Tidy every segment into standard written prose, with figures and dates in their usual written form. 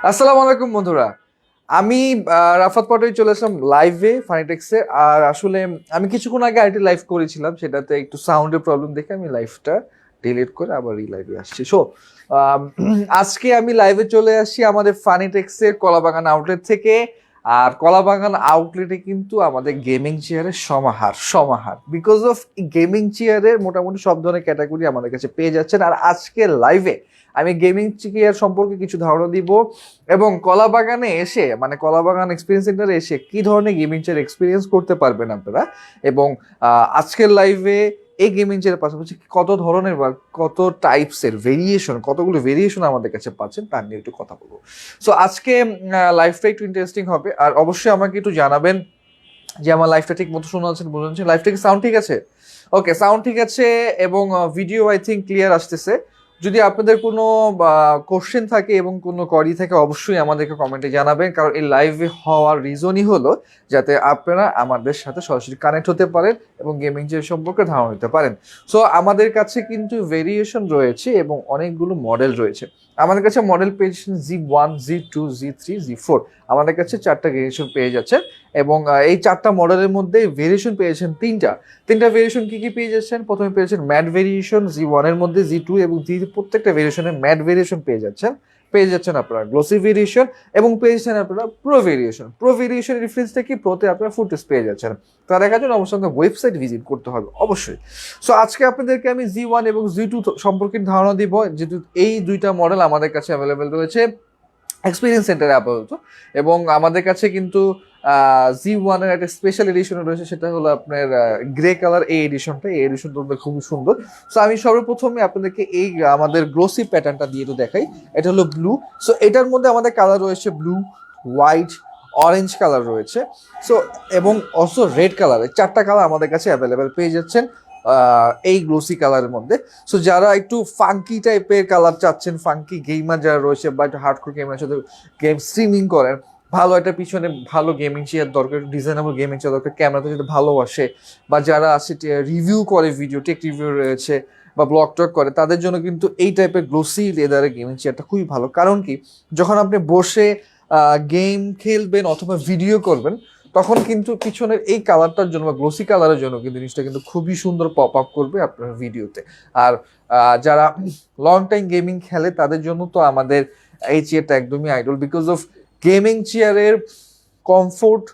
আসসালামু আলাইকুম বন্ধুরা। আমি রাফাত পাটোয়ারি চলে আসলাম লাইভে ফানিটেক্সে। আর আসলে আমি কিছুক্ষণ আগে আরেকটি লাইভ করেছিলাম, সেটাতে একটু সাউন্ডের প্রবলেম দেখে আমি লাইভটা ডিলিট করে আবার এই লাইভে আসছি। আজকে আমি লাইভে চলে আসছি আমাদের ফানিটেক্সের কলাবাগান আউটলেট থেকে। আর কলাবাগান আউটলেটে কিন্তু আমাদের গেমিং চেয়ারের সমাহার সমাহার বিকজ অফ গেমিং চেয়ারের মোটামুটি সব ধরনের ক্যাটাগরি আমাদের কাছে পেয়ে যাচ্ছেন। আর আজকে লাইভে আমি গেমিং চেয়ার সম্পর্কে কিছু ধারণা দিব এবং কলাবাগানে এসে মানে কলাবাগান এক্সপিরিয়েন্স সেন্টারে এসে কি ধরনের গেমিং চেয়ার এক্সপিরিয়েন্স করতে পারবেন আপনারা। এবং আজকের লাইভে এই গেমিং চেয়ারের পাশাপাশি কত ধরনের বা কত টাইপসের ভেরিয়েশন, কতগুলো ভেরিয়েশন আমাদের কাছে পাচ্ছেন তার নিয়ে একটু কথা বলবো। সো আজকে লাইভটা একটু ইন্টারেস্টিং হবে। আর অবশ্যই আমাকে একটু জানাবেন যে আমার লাইভটা ঠিক মতো শোনা যাচ্ছে, বোঝা যাচ্ছে, লাইভটা কি সাউন্ড ঠিক আছে? ওকে, সাউন্ড ঠিক আছে এবং ভিডিও আই থিঙ্ক ক্লিয়ার আসতেছে। যদি আপনাদের কোনো কোশ্চেন থাকে এবং কোনো কোয়ারি থাকে অবশ্যই আমাদেরকে কমেন্টে জানাবেন, কারণ এই লাইভে হওয়ার রিজনই হলো যাতে আপনারা আমাদের সাথে সরাসরি কানেক্ট হতে পারেন এবং গেমিং যে সম্পর্কে ধারণা নিতে পারেন। সো আমাদের কাছে কিন্তু ভেরিয়েশন রয়েছে এবং অনেকগুলো মডেল রয়েছে। আমাদের কাছে মডেল পেয়েছেন Z1, Z2, Z3, Z4। আমাদের কাছে 4টা ভেরিয়েশন পেয়ে যাচ্ছেন এবং এই 4টা মডেলের মধ্যে ভেরিয়েশন পেয়েছেন তিনটা ভেরিয়েশন কি কি পেয়ে যাচ্ছেন। প্রথমে পেয়েছেন ম্যাট ভেরিয়েশন Z1 এর মধ্যে, Z2 এবং Z, প্রত্যেকটা ভেরিয়েশনের ম্যাট ভেরিয়েশন পেয়ে যাচ্ছেন আপনারা গ্লোসি ভেরিয়েশন এবং পেয়েছেন আপনারা প্রো ভেরিয়েশনের ডিফারেন্সটা কি, প্রোতে আপনারা ফুটেজ পেয়ে যাচ্ছেন। তা দেখার জন্য অবশ্যই আমাদের ওয়েবসাইট ভিজিট করতে হবে অবশ্যই। সো আজকে আপনাদেরকে আমি Z1 এবং Z2 সম্পর্কে ধারণা দিব, যেহেতু এই দুইটা মডেল আমাদের কাছে অ্যাভেলেবেল রয়েছে এক্সপিরিয়েন্স সেন্টারে আপাতত। এবং আমাদের কাছে কিন্তু Z1 এর একটা স্পেশাল এডিশন রয়েছে, সেটা হলো আপনার গ্রে কালার। এই এডিশনটা খুবই সুন্দর। সো আমি সর্বপ্রথমে আপনাদেরকে এই আমাদের গ্লোসি প্যাটার্নটা দিয়ে একটু দেখাই। এটা হলো ব্লু। সো এটার মধ্যে আমাদের কালার রয়েছে ব্লু, হোয়াইট, অরেঞ্জ কালার রয়েছে। সো এবং অলসো রেড কালারের 4টা কালার আমাদের কাছে অ্যাভেলেবেল পেয়ে যাচ্ছেন এই গ্লোসি কালারের মধ্যে। সো যারা একটু ফাঙ্কি টাইপের কালার চাচ্ছেন, ফাঙ্কি গেমার যারা রয়েছে বা একটু হার্ডকোর গেমার সাথে গেম স্ট্রিমিং করেন, ভালো একটা পিছনে ভালো গেমিং চেয়ার দরকার, ডিজাইনেবল গেমিং চেয়ার দরকার, ক্যামেরাতে যদি ভালোবাসে বা যারা আছে রিভিউ করে, ভিডিও টেক রিভিউ রয়েছে বা ব্লগ টক করে, তাদের জন্য কিন্তু এই টাইপের গ্লোসি লেদারের গেমিং চেয়ারটা খুবই ভালো। কারণ কি, যখন আপনি বসে গেম খেলবেন অথবা ভিডিও করবেন তখন কিন্তু পিছনের এই কালারটার জন্য বা গ্লোসি কালারের জন্য কিন্তু জিনিসটা কিন্তু খুবই সুন্দর পপ আপ করবে আপনার ভিডিওতে। আর যারা লং টাইম গেমিং খেলে তাদের জন্য তো আমাদের এই চেয়ারটা একদমই আইডল। বিকজ অফ গেমিং চেয়ারের কমফোর্ট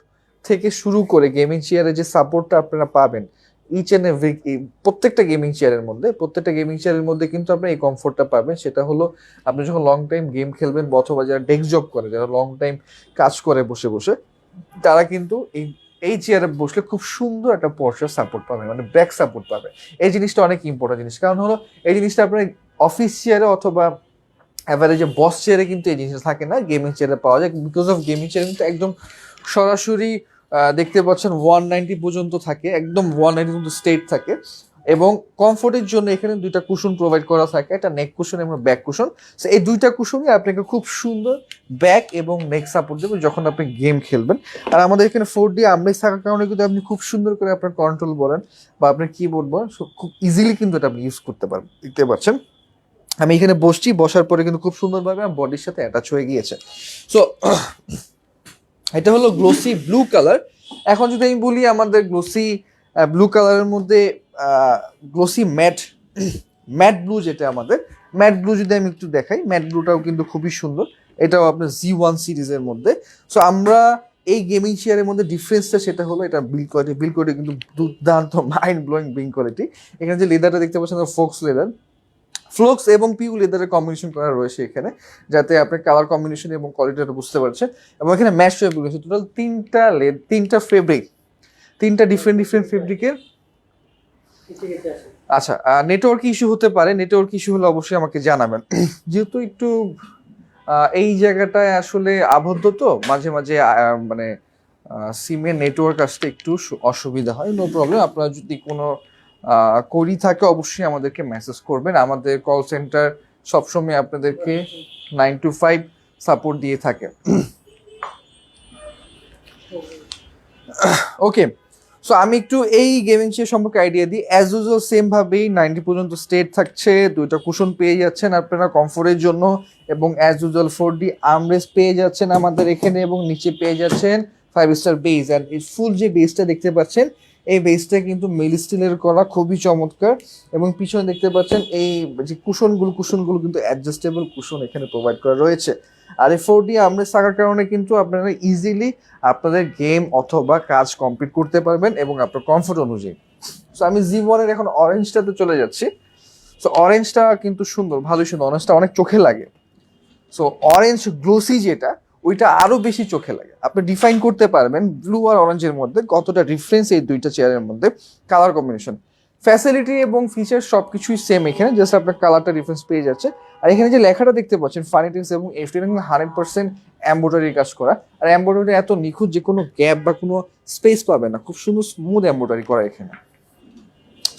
থেকে শুরু করে গেমিং চেয়ারের যে সাপোর্টটা আপনারা পাবেন ইচ অ্যান্ড এভরি, প্রত্যেকটা গেমিং চেয়ারের মধ্যে কিন্তু আপনি এই কমফোর্টটা পাবেন। সেটা হলো আপনি যখন লং টাইম গেম খেলবেন অথবা যারা ডেস্ক জব করে, যারা লং টাইম কাজ করে বসে বসে, তারা কিন্তু এই চেয়ারে বসলে খুব সুন্দর একটা পশ্চার সাপোর্ট পাবে, মানে ব্যাক সাপোর্ট পাবে। এই জিনিসটা অনেক ইম্পর্টেন্ট জিনিস, কারণ হলো এই জিনিসটা আপনার অফিস চেয়ারে অথবা অ্যাভারেজে বস চেয়ারে কিন্তু এই জিনিসটা থাকে না, গেমিং চেয়ারে পাওয়া যায়। বিকজ অফ গেমিং চেয়ারে কিন্তু একদম সরাসরি দেখতে পাচ্ছেন 190 পর্যন্ত থাকে, একদম 190 পর্যন্ত স্টেট থাকে। এবং কমফোর্টের জন্য এখানে 2টা কুশন প্রোভাইড করা থাকে, একটা নেক কুশন এবং ব্যাক কুশন। সো এই 2টা কুশনই আপনাকে খুব সুন্দর ব্যাক এবং নেক সাপোর্ট দেবে যখন আপনি গেম খেলবেন। আর আমাদের এখানে 4D আমলেস থাকার কারণে কিন্তু আপনি খুব সুন্দর করে আপনার কন্ট্রোল বলেন বা আপনার কিবোর্ড বলেন খুব ইজিলি কিন্তু এটা আপনি ইউজ করতে পারবেন। দেখতে পাচ্ছেন আমি এখানে বসছি, বসার পরে কিন্তু খুব সুন্দরভাবে আমার বডির সাথে অ্যাটাচ হয়ে গিয়েছে। সো এটা হলো গ্লোসি ব্লু কালার। এখন যদি আমি বলি আমাদের গ্লোসি ব্লু কালারের মধ্যে গ্লোসি ম্যাট ব্লু, যেটা আমাদের ম্যাট ব্লু যদি আমি একটু দেখাই, ম্যাট ব্লুটাও কিন্তু খুবই সুন্দর। এটাও আপনার Z1 সিরিজের মধ্যে। সো আমরা এই গেমিং চেয়ারের মধ্যে ডিফারেন্সটা সেটা হলো এটা বিল্ড কোয়ালিটি কিন্তু দুর্দান্ত মাইন্ড ব্লোয়িং বিল্ড কোয়ালিটি। এখানে যে লেদারটা দেখতে পাচ্ছেন ফ্লোক্স এবং পিউ লেদারের কম্বিনেশন করা রয়েছে এখানে, যাতে আপনার কালার কম্বিনেশন এবং কোয়ালিটিটা বুঝতে পারছেন। এবং এখানে ম্যাশ ফেব্রিক রয়েছে টোটাল 3টা ফেব্রিক, 3টা ডিফারেন্ট ফেব্রিকের। আচ্ছা, নেটওয়ার্ক ইস্যু হতে পারে, নেটওয়ার্ক ইস্যু হলে অবশ্যই আমাকে জানাবেন। যেহেতু একটু এই জায়গাটায় আসলে আবদ্ধ, তো মাঝে মাঝে মানে সিমের নেটওয়ার্ক আসতে একটু অসুবিধা হয়। নো প্রবলেম, আপনারা যদি কোনো করি থাকে অবশ্যই আমাদেরকে মেসেজ করবেন। আমাদের কল সেন্টার সবসময় আপনাদেরকে 9 to 5 সাপোর্ট দিয়ে থাকে। ওকে, সো আমি একটু এই গেমিং চেয়ার সম্পর্কে আইডিয়া দিই। অ্যাজ ইউজুয়াল সেম ভাবেই 90 পর্যন্ত স্টেট থাকছে, 2টা কুশন পেয়ে যাচ্ছেন আপনারা কমফোর্টের জন্য, এবং অ্যাজ ইউজুয়াল 4D আর্মরেস্ট পেয়ে যাচ্ছেন আমাদের এখানে, এবং নিচে পেয়ে যাচ্ছেন 5 স্টার বেস। অ্যান্ড এই ফুল যে বেসটা দেখতে পাচ্ছেন, এই বেসটা কিন্তু মিল স্টিলের করা, খুবই চমৎকার। এবং পিছনে দেখতে পাচ্ছেন এই যে কুশনগুলো কিন্তু অ্যাডজাস্টেবল কুশন এখানে প্রোভাইড করা রয়েছে। আর এই 4D আর্মরেস্ট থাকার কারণে কিন্তু আপনারা ইজিলি আপনাদের গেম অথবা কাজ কমপ্লিট করতে পারবেন এবং আপনার কমফোর্ট অনুযায়ী। সো আমি Z1-এর এখন অরেঞ্জটাতে চলে যাচ্ছি। সো অরেঞ্জটা কিন্তু সুন্দর, ভালোই সুন্দর, অরেঞ্জটা অনেক চোখে লাগে। সো অরেঞ্জ গ্লোসি যেটা, ওইটা আরো বেশি চোখে লাগে। আপনি ডিফাইন করতে পারবেন ব্লু আর অরেঞ্জের মধ্যে কতটা ডিফারেন্স এই দুইটা চেয়ারের মধ্যে, কালার কম্বিনেশন, ফ্যাসিলিটি এবং ফিচার সবকিছুই সেম এখানে, জাস্ট আপনার কালারটা ডিফারেন্স পেয়ে যাচ্ছে। আর এখানে যে লেখাটা দেখতে পাচ্ছেন ফানিটেক্স এবং এফটি, 100% এমব্রয়ডারি কাজ করা। আর এমব্রয়ডারি এত নিখুঁত যে কোনো গ্যাপ বা কোনো স্পেস পাবে না, খুব সুন্দর স্মুথ এমব্রয়ডারি করা এখানে।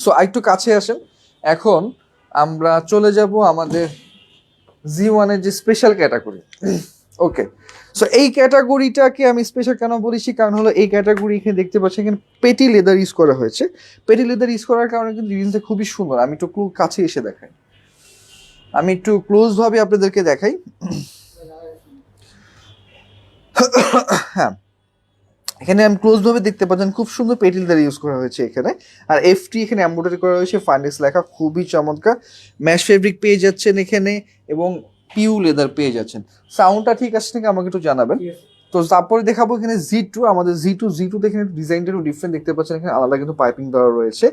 সো একটু কাছে আসেন, এখন আমরা চলে যাব আমাদের Z1-এর যে স্পেশাল ক্যাটাগরি। ওকে, সো এই ক্যাটাগরিটাকে আমি স্পেশাল কেন বলেছি, কারণ হলো এই ক্যাটাগরি এখানে দেখতে পাচ্ছি এখানে পেটি লেদার ইউজ করা হয়েছে। পেটি লেদার ইউজ করার কারণে কিন্তু জিনিসটা খুবই সুন্দর। আমি একটু কাছে এসে দেখাই, আমি একটু ক্লোজ ভাবে আপনাদেরকে দেখাই। হ্যাঁ, এখানে আমি ক্লোজ ভাবে দেখতে পাচ্ছেন খুব সুন্দর পেটি লেদার ইউজ করা হয়েছে এখানে। আর এফটি এখানে এমব্রয়ডারি করা হয়েছে, ফাইন্ডেক্স লেখা, খুবই চমৎকার। ম্যাশ ফেব্রিক পেয়ে যাচ্ছেন এখানে এবং পিউ লেদার পেয়ে যাচ্ছেন। সাউন্ডটা ঠিক আছে নাকি আমাকে একটু জানাবেন। তো তারপরে দেখাবো এখানে Z2, আমাদের Z2 দেখেন ডিজাইনটা একটু ডিফারেন্ট দেখতে পাচ্ছেন, এখানে আলাদা কিন্তু পাইপিং দেওয়া রয়েছে।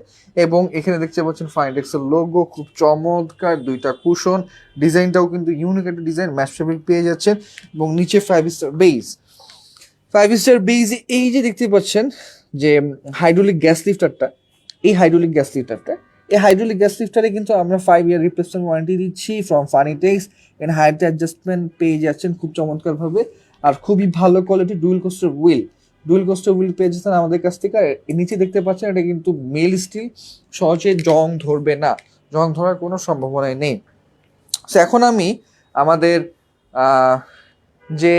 এবং এখানে দেখতে পাচ্ছেন ফাইন্ডেক্সের লোগো, খুব চমৎকার, 2টা কুশন, ডিজাইনটাও কিন্তু ইউনিক একটা ডিজাইন, ম্যাশ ফেব্রিক পেয়ে যাচ্ছেন। এবং নিচে 5 স্টার বেস, 5 স্টার বেস। এই যে দেখতে পাচ্ছেন যে হাইড্রোলিক গ্যাস লিফটারটা, এই হাইড্রোলিক গ্যাস লিফটারে কিন্তু আমরা 5 ইয়ার রিপ্লেসমেন্ট ওয়ারেন্টি দিচ্ছি ফ্রম ফানিটেক্স। এন্ড হাইট অ্যাডজাস্টমেন্ট পেয়ে যাচ্ছেন খুব চমৎকার ভাবে, আর খুবই ভালো কোয়ালিটি ডুয়েল কোস্টার হুইল পেয়ে যাচ্ছেন আমাদের কাছ থেকে। আর নিচে দেখতে পাচ্ছেন এটা কিন্তু মেল স্টিল, সহজে জং ধরবে না, জং ধরার কোনো সম্ভাবনাই নেই। সো এখন আমি আমাদের যে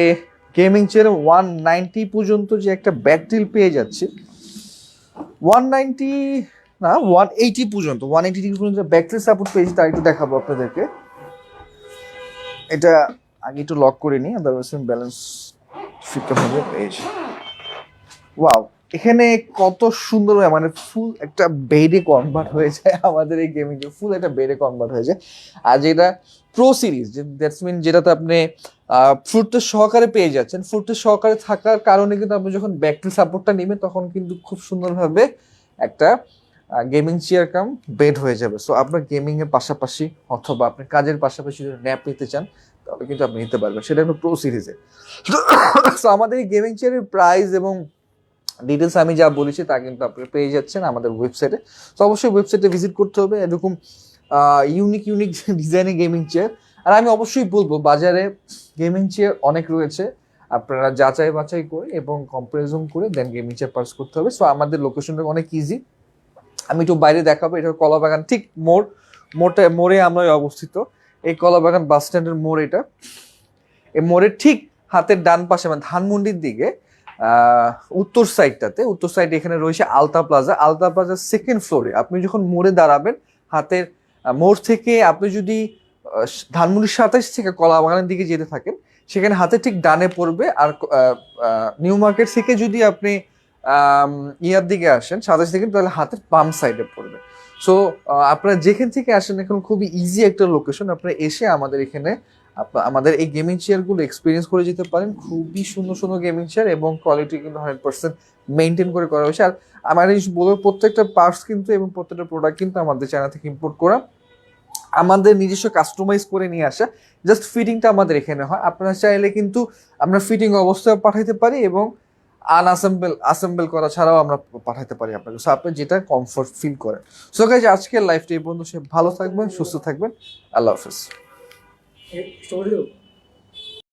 গেমিং চেয়ার 190 পর্যন্ত যে একটা ব্যাক ডিল পেয়ে যাচ্ছে, 190 না 180 পর্যন্ত, 180 ডিগ্রি পর্যন্ত ব্যাটারি সাপোর্ট পেয়েছি, তা একটু দেখাবো আপনাদেরকে। এটা আগে একটু লক করে নিই, আদারওয়াইজ ব্যালেন্স ঠিকঠাকভাবে পেয়েছি। ওয়াও, এখানে কত সুন্দর, মানে ফুল একটা বেডে কনভার্ট হয়ে যায় আমাদের এই গেমিং, ফুল একটা বেডে কনভার্ট হয়ে যায়। আর যেটা প্রো সিরিজ, দ্যাটস মিন যেটাতে আপনি ফুটটেজ সহকারে পেয়ে যাচ্ছেন, ফুটটেজ সহকারে থাকার কারণে কিন্তু আপনি যখন ব্যাটারি সাপোর্টটা নেবেন তখন কিন্তু খুব সুন্দরভাবে একটা গেমিং চেয়ার কাম বেড হয়ে যাবে। সো আপনার গেমিং এর পাশাপাশি অথবা আপনি কাজের পাশাপাশি যদি ন্যাপ নিতে চান তাহলে কিন্তু আপনি নিতে পারবেন, সেটা হলো প্রো সিরিজে। সো আমাদের এই গেমিং চেয়ারের প্রাইস এবং ডিটেলস আমি যা বলেছি তা কিন্তু আপনি পেয়ে যাচ্ছেন আমাদের ওয়েবসাইটে। তো অবশ্যই ওয়েবসাইটে ভিজিট করতে হবে, এরকম ইউনিক ডিজাইনের গেমিং চেয়ার। আর আমি অবশ্যই বলবো বাজারে গেমিং চেয়ার অনেক রয়েছে, আপনারা যাচাই বাছাই করে এবং কম্পারিজন করে দেন গেমিং চেয়ার পারচেজ করতে হবে। সো আমাদের লোকেশনটা অনেক ইজি, আমি একটু বাইরে দেখাবো। এটা কলাবাগান ঠিক মোড়ে আমরা অবস্থিত, এই কলাবাগান বাস স্ট্যান্ডের মোড় এটা। এই মোড়ের ঠিক হাতের ডান পাশে, মানে ধানমন্ডির দিকে উত্তর সাইডে এখানে রয়েছে আলতা প্লাজার সেকেন্ড ফ্লোরে। আপনি যখন মোড়ে দাঁড়াবেন, হাতের মোড় থেকে আপনি যদি ধানমন্ডির 27 থেকে কলাবাগানের দিকে যেতে থাকেন, সেখানে হাতে ঠিক ডানে পড়বে। আর নিউ মার্কেট থেকে যদি আপনি ইয়ার দিকে আসেন 27 থেকে, তাহলে হাতের বাম সাইডে পড়বে। সো আপনারা যেখান থেকে আসেন এখন খুবই ইজি একটা লোকেশন, আপনারা এসে আমাদের এখানে আমাদের এই গেমিং চেয়ারগুলো এক্সপিরিয়েন্স করে যেতে পারেন। খুবই সুন্দর গেমিং চেয়ার এবং কোয়ালিটি কিন্তু 100% মেনটেন করে করা হয়েছে। আর আমার এই বলবো প্রত্যেকটা পার্টস কিন্তু এবং প্রত্যেকটা প্রোডাক্ট কিন্তু আমাদের চায়না থেকে ইম্পোর্ট করা, আমাদের নিজস্ব কাস্টমাইজ করে নিয়ে আসা। জাস্ট ফিটিংটা আমাদের এখানে হয়, আপনারা চাইলে কিন্তু আমরা ফিটিং অবস্থায় পাঠাইতে পারি এবং আনঅ্যাসেম্বল করা ছাড়াও আমরা পাঠাতে পারি আপনাকে। সো আপনি যেটা কমফোর্ট ফিল করেন। সো গাইজ, আজকের লাইফটা এই পর্যন্ত, সে ভালো থাকবেন, সুস্থ থাকবেন, আল্লাহ হাফেজ।